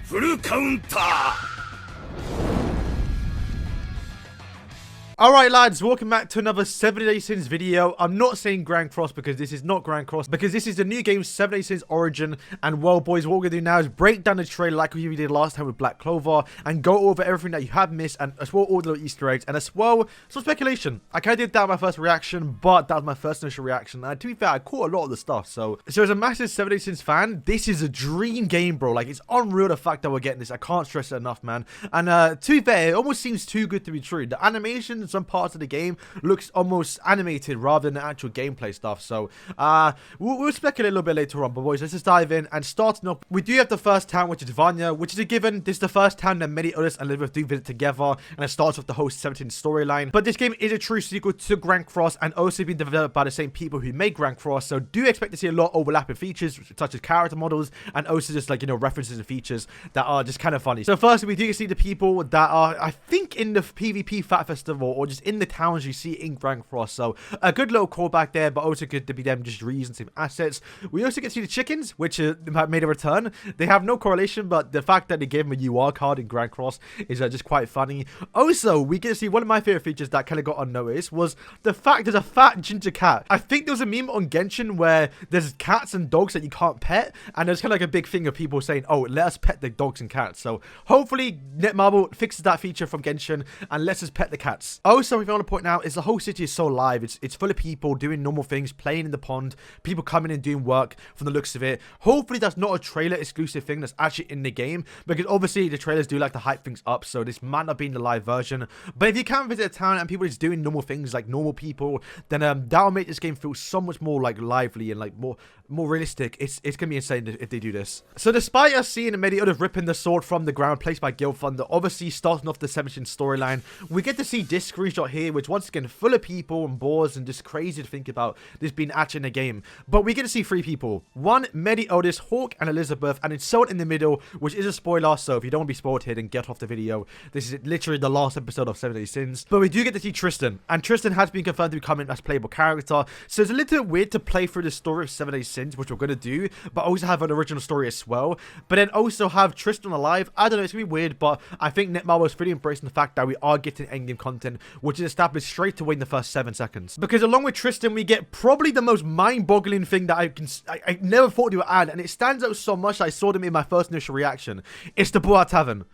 フルカウンター Alright lads, welcome back to another 7 Days Since video. I'm not saying Grand Cross because this is not Grand Cross, because this is the new game 7 Days Since Origin. And well boys, what we're going to do now is break down the trailer like we did last time with Black Clover and go over everything that you have missed, and as well all the little Easter eggs, and as well some speculation. I kind of did that in my first reaction, but that was my first initial reaction, and to be fair, I caught a lot of the stuff. So as a massive 7 Days Since fan, this is a dream game, bro. Like, it's unreal the fact that we're getting this. I can't stress it enough, man. And to be fair, it almost seems too good to be true. The animation in some parts of the game looks almost animated rather than the actual gameplay stuff. So we'll speculate a little bit later on, but boys, let's just dive in. And starting off, we do have the first town, which is Vanya, which is a given. This is the first town that many others and Elizabeth do visit together, and it starts with the whole 17 storyline. But this game is a true sequel to Grand Cross and also being developed by the same people who made Grand Cross, so do expect to see a lot of overlapping features such as character models and also just, like, you know, references and features that are just kind of funny. So first, we do see the people that are, I think, in the PvP Fat Festival or just in the towns you see in Grand Cross. So a good little callback there, but also good to be them just reusing some assets. We also get to see the chickens, which made a return. They have no correlation, but the fact that they gave them a UR card in Grand Cross is just quite funny. Also, we get to see one of my favorite features that kind of got unnoticed was the fact there's a fat ginger cat. I think there was a meme on Genshin where there's cats and dogs that you can't pet, and there's kind of like a big thing of people saying, oh, let us pet the dogs and cats. So hopefully Netmarble fixes that feature from Genshin and lets us pet the cats. Also, if I want to point out, is the whole city is so live. It's full of people doing normal things, playing in the pond, people coming and doing work from the looks of it. Hopefully that's not a trailer exclusive thing that's actually in the game, because obviously the trailers do like to hype things up, so this might not be in the live version. But if you can visit a town and people are just doing normal things like normal people, then that'll make this game feel so much more like lively and like more realistic. It's gonna be insane if they do this. So despite us seeing many others ripping the sword from the ground placed by Guild Thunder, obviously starting off the 17 storyline, we get to see this screenshot here, which once again full of people and boars and just crazy to think about this being actually in a game. But we get to see 3 people. One, Medi, Otis, Hawk, and Elizabeth, and it's someone in the middle, which is a spoiler, so if you don't want to be spoiled here, then get off the video. This is literally the last episode of 7 Days Since. But we do get to see Tristan, and Tristan has been confirmed to be coming as playable character, so it's a little weird to play through the story of 7 Days Since, which we're going to do, but also have an original story as well, but then also have Tristan alive. I don't know, it's going to be weird, but I think Netmarble is really embracing the fact that we are getting endgame content, which is established straight away in the first 7 seconds. Because along with Tristan, we get probably the most mind-boggling thing that I never thought they would add, and it stands out so much that I saw them in my first initial reaction. It's the Boa Tavern.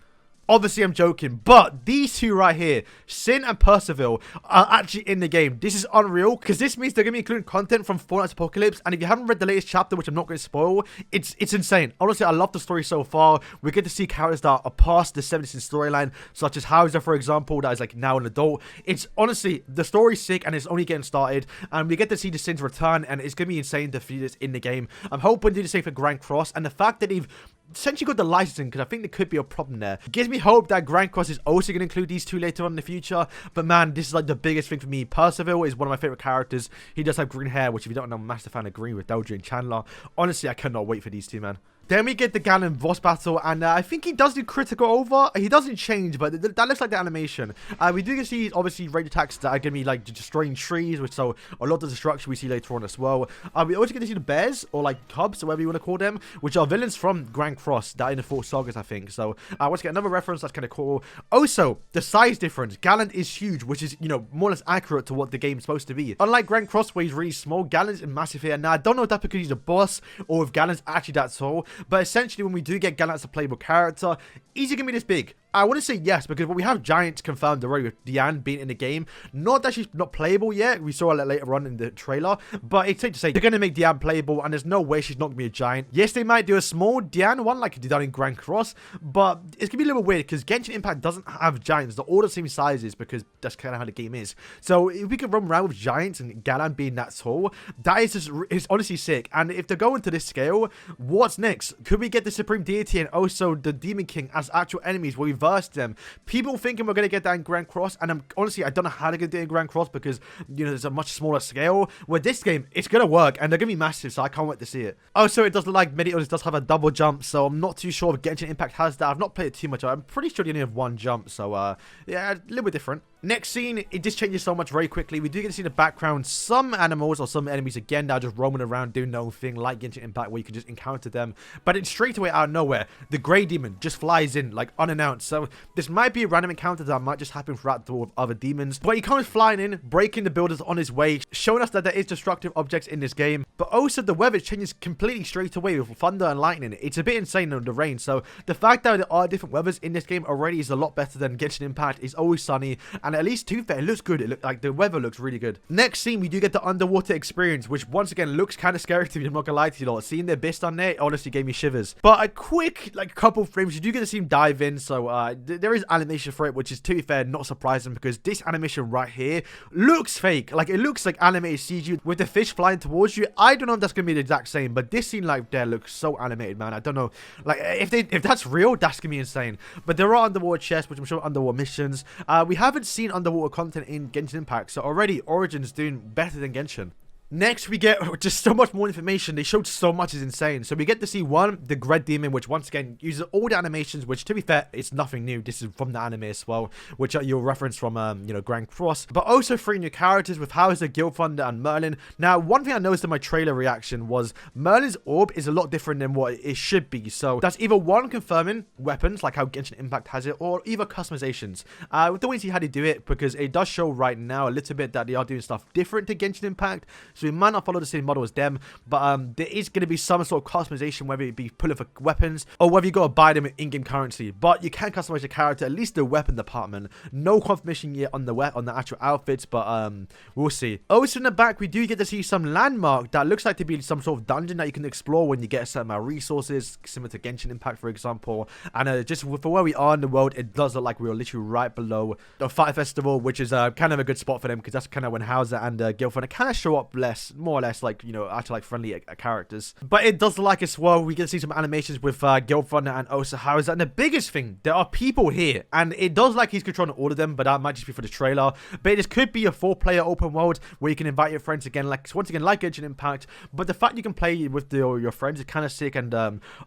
Obviously, I'm joking, but these two right here, Sin and Percival, are actually in the game. This is unreal, because this means they're going to be including content from Fortnite's Apocalypse, and if you haven't read the latest chapter, which I'm not going to spoil, it's insane. Honestly, I love the story so far. We get to see characters that are past the 70s storyline, such as Hauser, for example, that is like now an adult. It's honestly, the story's sick, and it's only getting started, and we get to see the Sins return, and it's going to be insane to see this in the game. I'm hoping to do the same for Grand Cross, and the fact that they've essentially got the licensing, because I think there could be a problem there. It gives me hope that Grand Cross is also going to include these two later on in the future. But man, this is like the biggest thing for me. Percival is one of my favorite characters. He does have green hair, which if you don't know, I'm a massive fan of green with Doja and Chandler. Honestly, I cannot wait for these two, man. Then we get the Galland boss battle, and I think he does do critical over. He doesn't change, but that looks like the animation. We do get to see, obviously, range attacks that are going to be, like, destroying trees, which so a lot of the destruction we see later on as well. We also get to see the bears, or, like, cubs, or whatever you want to call them, which are villains from Grand Cross, that in the 4 sagas, I think. So, once again, another reference, that's kind of cool. Also, the size difference. Galland is huge, which is, you know, more or less accurate to what the game is supposed to be. Unlike Grand Cross, where he's really small, Galland's massive here. Now, I don't know if that's because he's a boss, or if Galland's actually that tall. But essentially, when we do get Galland as a playable character, is he going to be this big? I want to say yes, because we have Giants confirmed already with Diane being in the game. Not that she's not playable yet. We saw her later on in the trailer. But it's safe to say they're going to make Diane playable, and there's no way she's not going to be a Giant. Yes, they might do a small Diane one like they done in Grand Cross, but it's going to be a little weird because Genshin Impact doesn't have Giants. They're all the same sizes because that's kind of how the game is. So if we could run around with Giants and Galland being that tall, that is just is honestly sick. And if they're going to this scale, what's next? Could we get the Supreme Deity and also the Demon King as actual enemies? We'll reverse them. People thinking we're going to get that in Grand Cross, and honestly, I don't know how they're going to do it in Grand Cross because, you know, there's a much smaller scale. With this game, it's going to work, and they're going to be massive, so I can't wait to see it. Also, it does look like Mediolis does have a double jump, so I'm not too sure if Genshin Impact has that. I've not played it too much. I'm pretty sure they only have one jump, so, yeah, a little bit different. Next scene, it just changes so much very quickly. We do get to see in the background some animals or some enemies again that are just roaming around doing their own thing, like Genshin Impact, where you can just encounter them. But it's straight away out of nowhere. The Grey Demon just flies in, like, unannounced. So this might be a random encounter that might just happen throughout the war with other demons. But he comes flying in, breaking the builders on his way, showing us that there is destructive objects in this game. But also the weather changes completely straight away with thunder and lightning. It's a bit insane on the rain. So the fact that there are different weathers in this game already is a lot better than Genshin Impact. It's always sunny, and at least to be fair, it looks good. It looks like the weather looks really good. Next scene, we do get the underwater experience, which once again looks kind of scary to me. I'm not gonna lie to you lot. Seeing the abyss on there, it honestly gave me shivers. But a quick, like, couple frames, you do get to see him dive in. So there is animation for it, which is, to be fair, not surprising, because this animation right here looks fake. Like, it looks like animated CG with the fish flying towards you. I don't know if that's gonna be the exact same, but this scene like there looks so animated, man. I don't know, like, if that's real, that's gonna be insane. But there are underwater chests, which I'm sure underwater missions. We haven't seen underwater content in Genshin Impact, so already Origin's doing better than Genshin. Next, we get just so much more information. They showed so much, is insane. So we get to see the Red Demon, which once again uses all the animations, which to be fair, it's nothing new. This is from the anime as well, which you'll reference from, you know, Grand Cross. But also 3 new characters with Hauser, Gilthunder, and Merlin. Now, one thing I noticed in my trailer reaction was Merlin's orb is a lot different than what it should be. So that's either one, confirming weapons, like how Genshin Impact has it, or either customizations. We don't see how they do it, because it does show right now a little bit that they are doing stuff different to Genshin Impact. So we might not follow the same model as them, but there is going to be some sort of customization, whether it be pulling for weapons or whether you got to buy them in in-game currency. But you can customize the character, at least the weapon department. No confirmation yet on the actual outfits, but we'll see. Also in the back, we do get to see some landmark that looks like to be some sort of dungeon that you can explore when you get a certain amount of resources, similar to Genshin Impact, for example. And just for where we are in the world, it does look like we're literally right below the Fight Festival, which is kind of a good spot for them, because that's kind of when Hauser and Gilthunder kind of show up more or less, like, you know, actually like friendly characters. But it does look like as well, we get to see some animations with Gilthunder and also Hauser. And the biggest thing, there are people here, and it does like he's controlling all of them, but that might just be for the trailer. But this could be a 4-player open world where you can invite your friends again, like once again like Genshin Impact. But the fact you can play with your friends is kind of sick. And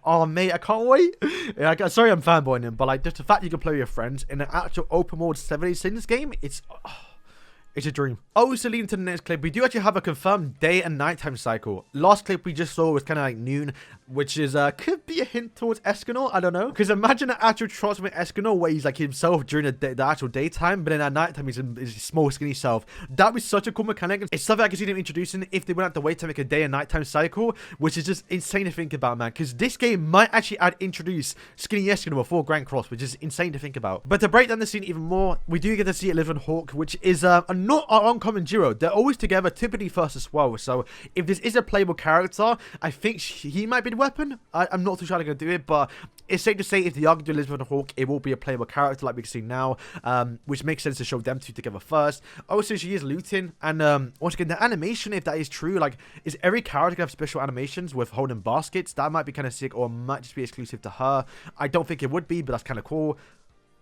oh mate, I can't wait. Sorry, I'm fanboying him, but like just the fact you can play with your friends in an actual open world 7 days in this game, it's a dream. Also, leading to the next clip, we do actually have a confirmed day and nighttime cycle. Last clip we just saw was kind of like noon, which is could be a hint towards Escanor. I don't know, because imagine an actual transforming Escanor where he's like himself during the actual daytime, but then at nighttime he's his small skinny self. That was such a cool mechanic. It's something I can see them introducing if they went out the way to make a day and nighttime cycle, which is just insane to think about, man. Because this game might actually introduce skinny Escanor before Grand Cross, which is insane to think about. But to break down the scene even more, we do get to see Elizabeth and Hawk, which is not our uncommon duo. They're always together, typically first as well. So if this is a playable character, I think he might be the weapon. I'm not too sure how they're going to do it, but it's safe to say if they are going to do Elizabeth and Hawk, it will be a playable character like we can see now, which makes sense to show them two together first. Also, she is looting, and once again, the animation, if that is true, like, is every character going to have special animations with holding baskets? That might be kind of sick, or might just be exclusive to her. I don't think it would be, but that's kind of cool.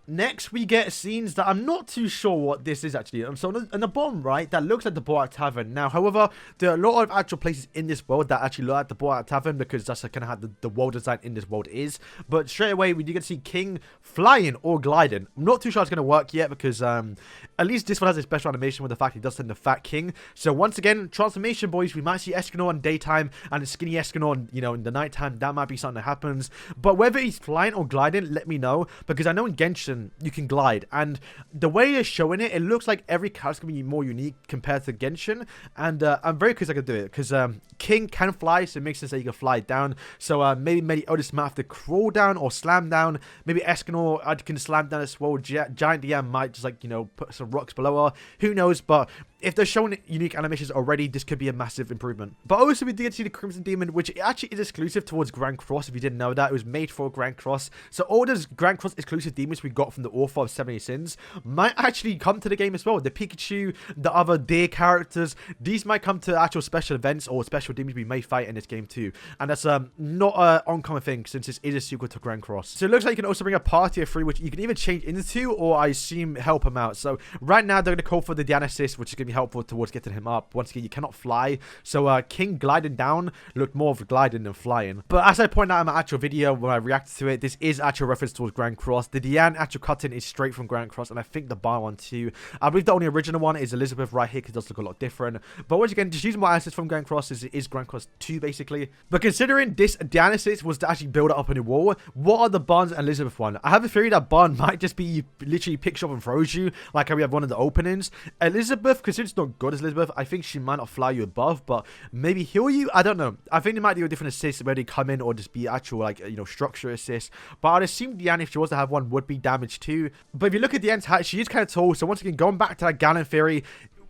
Next, we get scenes that I'm not too sure what this is actually. So in the bottom right, that looks like the Borat Tavern. Now, however, there are a lot of actual places in this world that actually look like the Borat Tavern, because that's kind of how the world design in this world is. But straight away, we do get to see King flying or gliding. I'm not too sure it's going to work yet, because at least this one has a special animation with the fact he does send the Fat King. So once again, transformation, boys. We might see Escanor in daytime and a skinny Escanor, you know, in the nighttime. That might be something that happens. But whether he's flying or gliding, let me know, because I know in Genshin you can glide, and the way they're showing it, it looks like every character's gonna be more unique compared to Genshin, and I'm very curious I can do it, because King can fly, so it makes sense that you can fly down. So maybe Otis might have to crawl down or slam down. Maybe Escanor can slam down as well. Giant DM might just, like, you know, put some rocks below her. Who knows? But if they're showing unique animations already, this could be a massive improvement. But also, we did see the Crimson Demon, which actually is exclusive towards Grand Cross. If you didn't know that, it was made for Grand Cross. So all those Grand Cross exclusive demons we got from the author of 70 Sins might actually come to the game as well. The Pikachu, the other deer characters, these might come to actual special events or special demons we may fight in this game too. And that's not an uncommon thing, since this is a sequel to Grand Cross. So it looks like you can also bring a party of 3, which you can either change into, or I assume help them out. So right now they're going to call for the Dionysus, which is going to going to be helpful towards getting him up. Once again, you cannot fly, so King gliding down looked more of gliding than flying. But as I pointed out in my actual video when I reacted to it, this is actual reference towards Grand Cross. The Diane actual cutting is straight from Grand Cross, and I think the bar one too. I believe the only original one is Elizabeth right here, because it does look a lot different. But once again, just using my answers from Grand Cross, is Grand Cross 2 basically. But considering this Dionysus was to actually build it up in a wall, what are the Barnes and Elizabeth one? I have a theory that Barn might just be literally picks you up and throws you, like how we have one of the openings. Elizabeth, considering it's not good as Elizabeth, I think she might not fly you above, but maybe heal you. I don't know. I think they might do a different assist where they come in, or just be actual, like, you know, structure assist. But I'd assume Diane, if she was to have one, would be damage too. But if you look at Diane's height, she is kind of tall. So once again, going back to that Galland theory,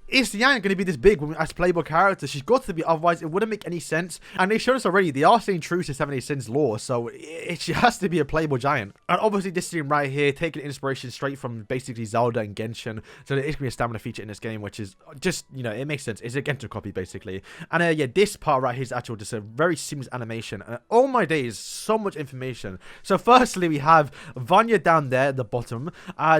is Diane going to be this big as playable character? She's got to be, otherwise it wouldn't make any sense. And they showed us already, they are staying true to 70 Sins lore, so she has to be a playable giant. And obviously this scene right here, taking inspiration straight from basically Zelda and Genshin, so there is going to be a stamina feature in this game, which is just, you know, it makes sense. It's a Genshin copy basically. And yeah, this part right here is actual just a very seamless animation. And oh my days, so much information. So firstly, we have Vanya down there at the bottom.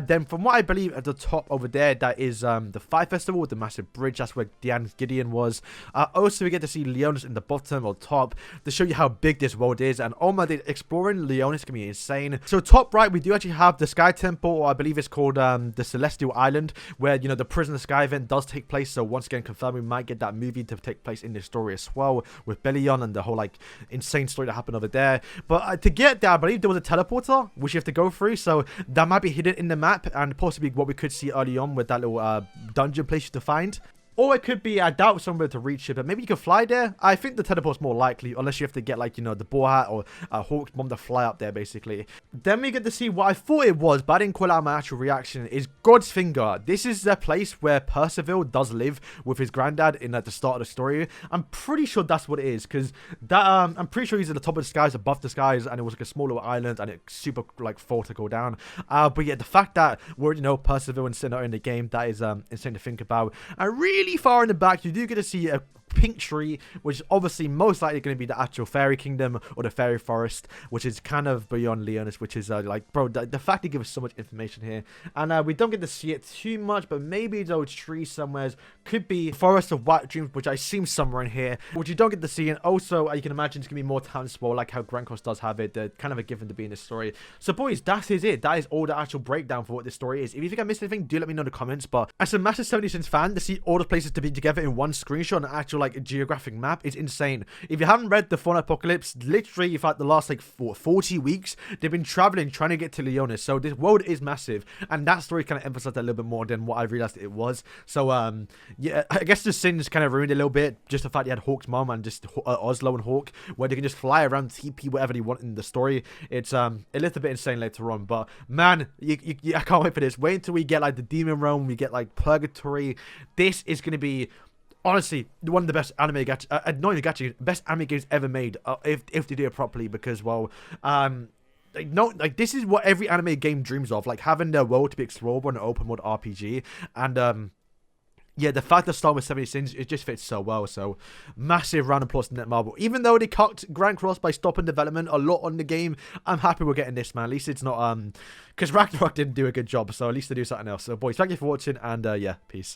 Then from what I believe at the top over there, that is the Fire Festival with the massive bridge. That's where Diane Gideon was. Also, we get to see Leonis in the bottom or top to show you how big this world is. And oh my, exploring Leonis can be insane. So top right, we do actually have the Sky Temple, or I believe it's called the Celestial Island, where, you know, the Prisoner Sky event does take place. So once again, confirmed we might get that movie to take place in this story as well, with Bellion and the whole like insane story that happened over there. But to get there, I believe there was a teleporter which you have to go through, so that might be hidden in the map, and possibly what we could see early on with that little dungeon place to find. Or it could be, I doubt somewhere to reach it, but maybe you can fly there. I think the teleport's more likely, unless you have to get, like, you know, the boar hat or a hawk's bomb to fly up there, basically. Then we get to see what I thought it was, but I didn't call out my actual reaction, is God's Finger. This is the place where Percival does live with his granddad in, at the start of the story. I'm pretty sure that's what it is, because that, I'm pretty sure he's at the top of the skies, above the skies, and it was like a small little island, and it's super, like, far to go down. But yeah, the fact that we're, you know, Percival and Sinner in the game, that is insane to think about. I really far in the back, you do get to see a pink tree, which is obviously most likely going to be the actual fairy kingdom or the fairy forest, which is kind of beyond Leonis, which is like, bro, the fact they give us so much information here. And we don't get to see it too much, but maybe those trees somewhere could be Forest of White Dreams, which I assume somewhere in here, which you don't get to see. And also, you can imagine it's going to be more town spoil, like how Grand Cross does have it. They're kind of a given to be in this story. So boys, that is it. That is all the actual breakdown for what this story is. If you think I missed anything, do let me know in the comments. But as a massive 70 Sins fan, to see all the places to be together in one screenshot and actual like geographic map is insane. If you haven't read the Fauna Apocalypse, literally for like the last like 40 weeks, they've been traveling trying to get to Leonis. So this world is massive, and that story kind of emphasized that a little bit more than what I realized it was. So yeah, I guess the Sins kind of ruined it a little bit, just the fact you had Hawk's mom and just Oslo and Hawk, where they can just fly around, TP whatever they want in the story. It's a little bit insane later on, but man, I can't wait for this. Wait until we get like the Demon Realm, we get like Purgatory. This is going to be honestly one of the best anime gacha, not even gacha, best anime games ever made, if they do it properly, because, well, like this is what every anime game dreams of, like having their world to be explorable in an open world RPG. And yeah, the fact that starting with 70 Sins, it just fits so well. So massive round of applause to Netmarble. Even though they cut Grand Cross by stopping development a lot on the game, I'm happy we're getting this, man. At least it's not because Ragnarok didn't do a good job, so at least they do something else. So boys, thank you for watching, and yeah, peace.